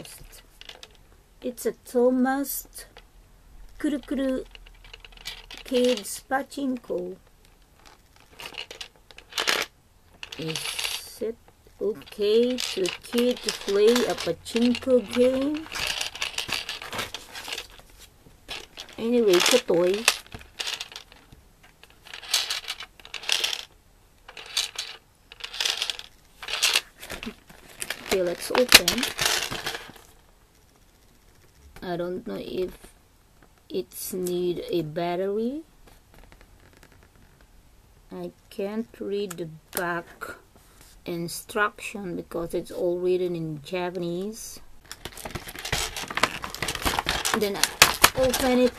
first. It's a Thomas Kuru Kids Pachinko. Is it okay to kid to play a pachinko game? Anyway, it's a toy. Okay, let's open. I don't know if it's need a battery. I can't read the back instruction because it's all written in Japanese. Then I open it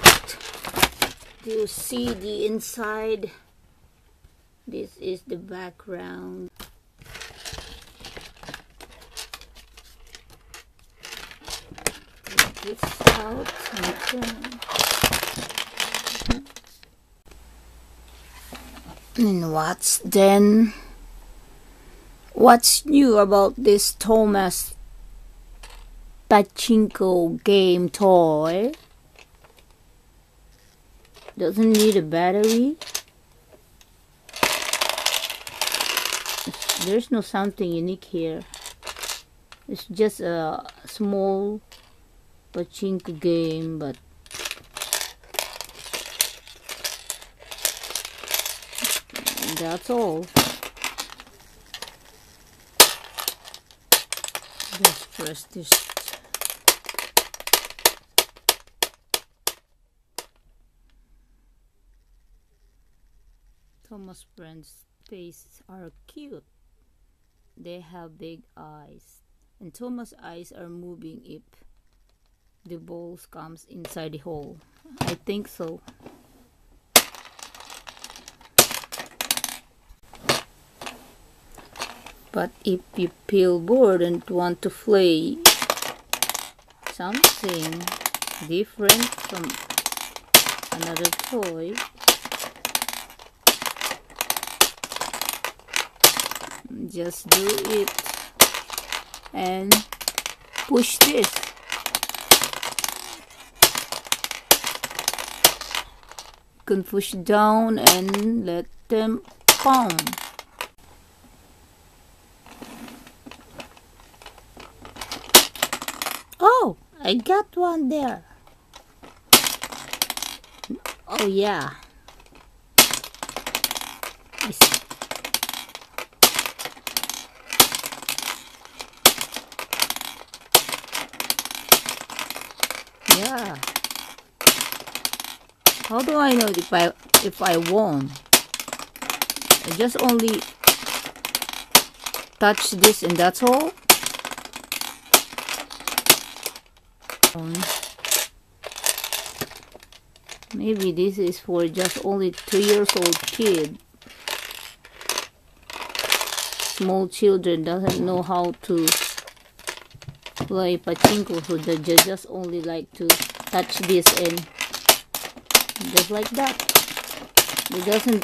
to see the inside. This is the background. Take this out and what's new about this Thomas Pachinko Game Toy? Doesn't need a battery. There's no something unique here. It's just a small pachinko game, but that's all. Just press this. Thomas' friends' faces are cute. They have big eyes, and Thomas' eyes are moving if the balls comes inside the hole. I think so. But if you feel bored and want to play something different from another toy, just do it and push this. You can push down and let them pump. Oh, I got one there. Oh yeah. Yeah. How do I know if I won? I just only touch this and that's all. Maybe this is for just only 3 years old kid. Small children doesn't know how to play pachinko, so they just only like to touch this and just like that. They doesn't